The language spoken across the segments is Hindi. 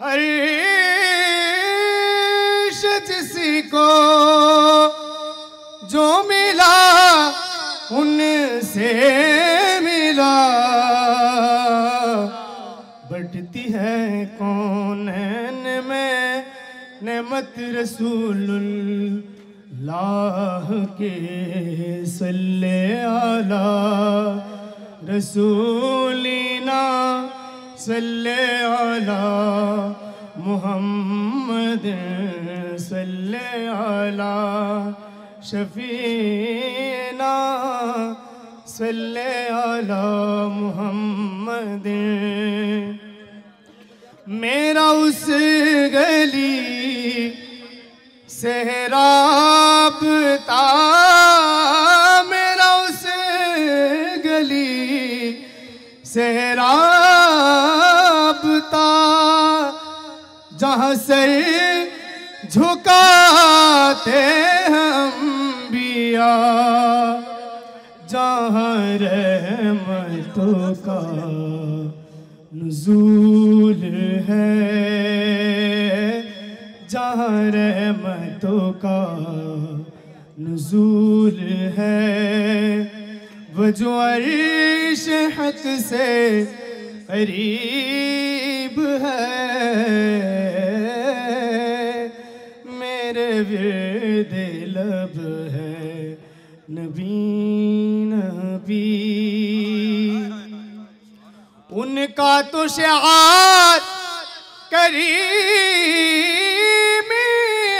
अर्श जिसी को जो मिला उनसे मिला, बढ़ती है कौनैन में नेमत रसूलुल्लाह के, सल्ले अला रसूलिना सल्ले अला मुहम्मद, सल्ले अला शफीना सल्ले अला मुहम्मद। मेरा उस गली से राबता, मेरा उस गली से राबता, जहाँ सर झुकाते हम बिया, जहाँ रहमतों का नुज़ूल है, जहाँ रहमतों का नुज़ूल है, वो जो अर्श हक से करीब है, मेरे विर्द लब है नबी नबी। उनका तो शिआर करीमी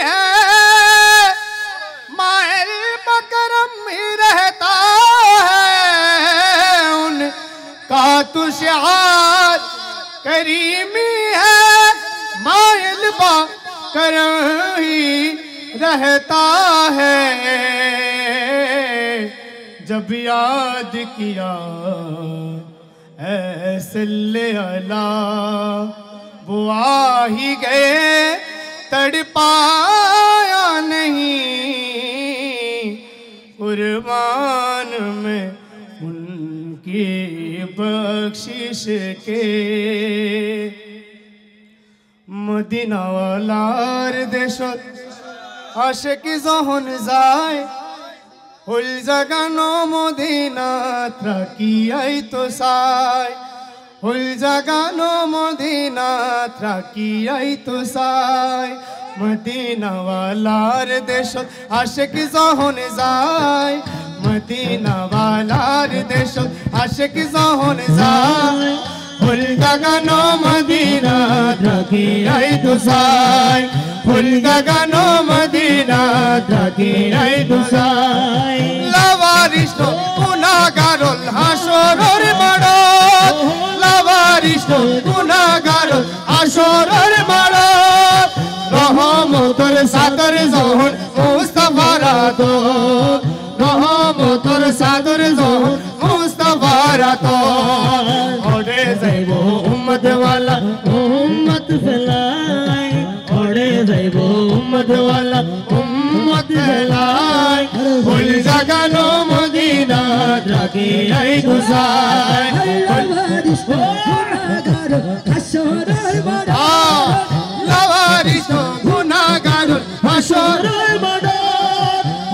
है, माइल मकरम ही रहता है, उनका तो शिआर करीमी है, माइल मकरम ही रहता है। जब याद किया ऐ सल्ले अला, वो आ ही गए, तड़पाया नहीं, कुर्बान में उनकी बख्शिश के। मदीना वालार देशत आशिक जहन যায়, হুল জাগানো মদিনা ত্রাকিয়াই তো সাই, হুল জাগানো মদিনা ত্রাকিয়াই তো সাই। মদিনা ওয়ালার দেশত আশিক যখন যায়, মদিনা ওয়ালার দেশত আশিক যখন যায়, হুল জাগানো মদিনা ত্রাকিয়াই তো সাই, হুল জাগানো মদিনা ত্রাকিয়াই তো সাই। লাওয়ারিস গুনাহগারুল হাসরের মাঠ, লাওয়ারিস গুনাহগারুল হাসরের মাঠ, রহমতের সাদর যখন মুস্তাফার আদর, রহমতের সাদর যখন মুস্তাফার আদর, ওরে যাইব উম্মত ওয়ালা উম্মত ফেলাই, ওরে যাইব উম্মত ওয়ালা উম্মত ফেলাই, হুল জাগানো মদিনা ত্রাকিয়াই তো সাই। লাওয়ারিস গুনাহগারুল হাসরের মাঠ, লাওয়ারিস গুনাহগারুল হাসরের মাঠ,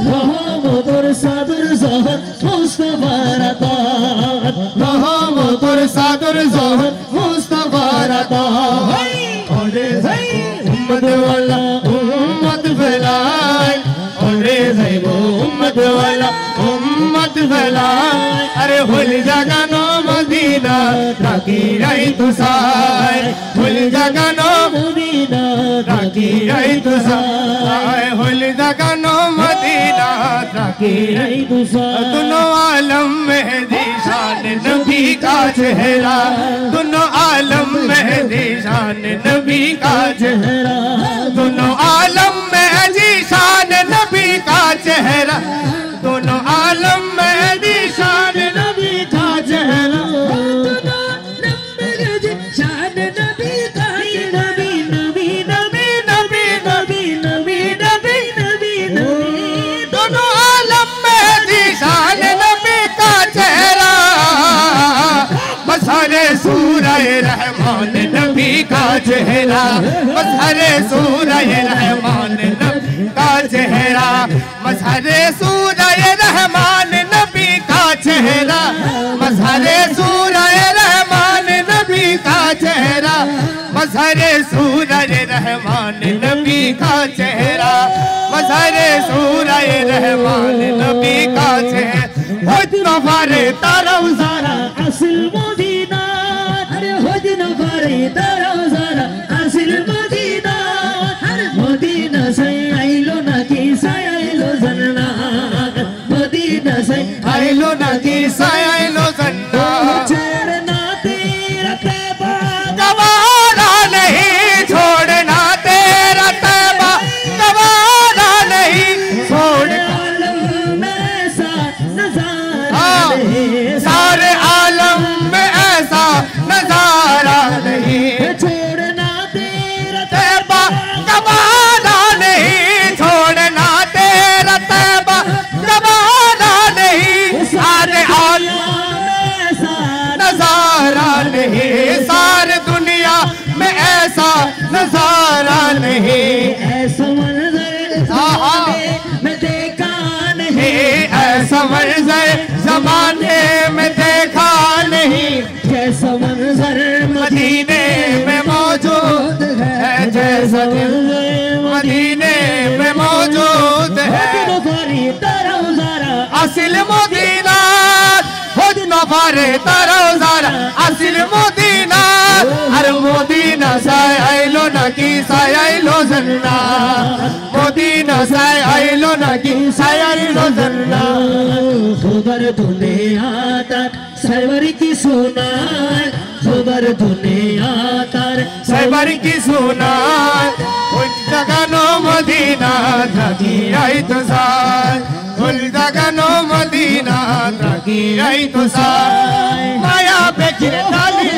রহমতের সাদর যখন মুস্তাফার আদর, রহমতের সাদর যখন মুস্তাফার আদর, ওরে যাইব উম্মত ওয়ালা উম্মত ফেলাই, ওরে যাইব উম্মত ওয়ালা উম্মত ফেলাই। আরে হুল জাগানো মদিনা ত্রাকিয়াই তো সাই, হুল জাগানো মদিনা ত্রাকিয়াই তো সাই, হুল জাগানো মদিনা ত্রাকিয়াই তো সাই। दोनों आलम में ज़ीशान नबी का चेहरा, दोनों आलम में ज़ीशान नबी का चेहरा, दोनों आलम में ज़ीशान नबी का चेहरा, दोनों आलम में ज़ीशान नबी का चेहरा, दोनों आलम में ज़ीशान नबी का चेहरा, बसरे सूरह रहमान नबी का चेहरा मजहर सूरय रहमान नबी का चेहरा मजहर सूरय रहमान नबी का चेहरा मजहर सूरय रहमान नबी का चेहरा मजहर सूरय रहमान नबी का चेहरा मजहर सूरय रहमान नबी का चेहरा नफारे तारा उजारा असल मदीना अरे होज नफारे तारा उजारा असल मदीना अरे मदीना से आइलो ना की साइलो जन्ना मदीना से आइलो ना की साइलो जन्ना छोड़ना तेरा तैबा गवारा नहीं छोड़ना तेरा तैबा गवारा नहीं छोड़ना सारे आलम में ऐसा नजारा नहीं छोड़ना तेरा तैबा गवारा नहीं छोड़ना तेरा तैबा गवारा नहीं सारे आलम में ऐसा नजारा नहीं सारे दुनिया में ऐसा नजारा नहीं ऐसा मंजर मैं देखा नहीं ऐसा मंजर ज़माने में देखा नहीं जैसा मंजर मदीने में मौजूद है जैसा मदीने में मौजूद है असिल मदीना खुद नफारे तारा उजारा असिल मदीना अरे मदीना साय आइलो ना की साय आइलो जन्ना मदीना साय आइलो ना की साय आइलो जन्ना खबर तूने आतर सरवर की सुना खबर तूने आतर सरवर की सुना उन जगनो मदीना थकी आई तो साय उन जगनो मदीना थकी आई तो साय माया पे गिर डाली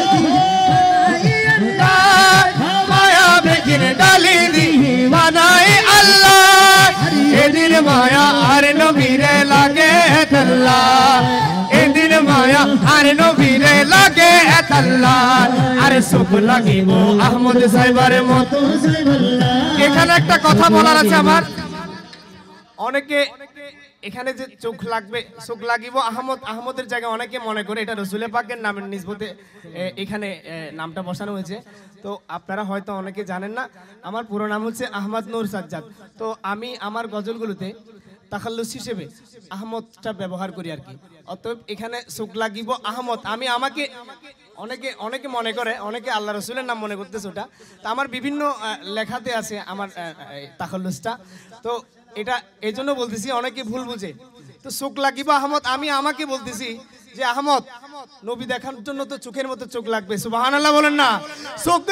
माया पे गिर डाली दी बनाए अल्लाह ए दिन माया हर नबीरे लागे तल्ला ए दिन माया हर नबीरे लागे तल्ला अरे सुख লাগিব আহমদ সাহেবের মতো এখানে একটা কথা বলার আছে আমার অনেকে এখানে যে চোখ লাগবে চোখ লাগিব আহমদের জায়গায় অনেকে মনে করে এটা রাসূল পাকের নামের নিসবতে এখানে নামটা বসানো হয়েছে তো আপনারা হয়তো অনেকে জানেন না আমার পুরো নাম হচ্ছে আহমদ নূর সাজ্জাদ তো আমি আমার গজলগুলোতে তাখাল্লুস হিসেবে আহমদটা ব্যবহার করি আর কি অতএব এখানে চোখ লাগিব আহমদ আমি আমাকে অনেকে মনে করে অনেকে আল্লাহ রাসূলের নাম মনে করতেছে ওটা তো আমার বিভিন্ন লেখাতে আছে আমার তাখাল্লুসটা তো এটা এইজন্য বলতেছি অনেকে ভুল বুঝে তো চোখ লাগিব আহমদ আমি আমাকে বলতেছি যে আহমদ নবী দেখার জন্য তো চোখের মতো চোখ লাগবে সুবহানাল্লাহ বলেন না চোখ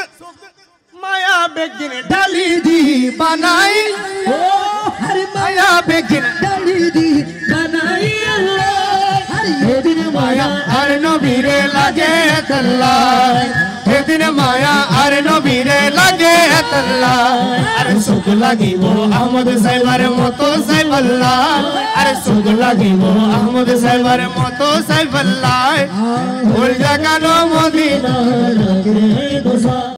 माया बेगिन डाली दी बनाई ओ हर माया बेगिन डाली दी बनाई अल्लाह हर दिन माया हर नबीरे लगे तल्ला हे दिन माया हर नबीरे लगे तल्ला अरे सुख लगी वो अहमद साहिबार मतो साहिबल्ला अरे सुख लगी वो अहमद साहिबार मतो साहिबल्ला उल जगनो मदीना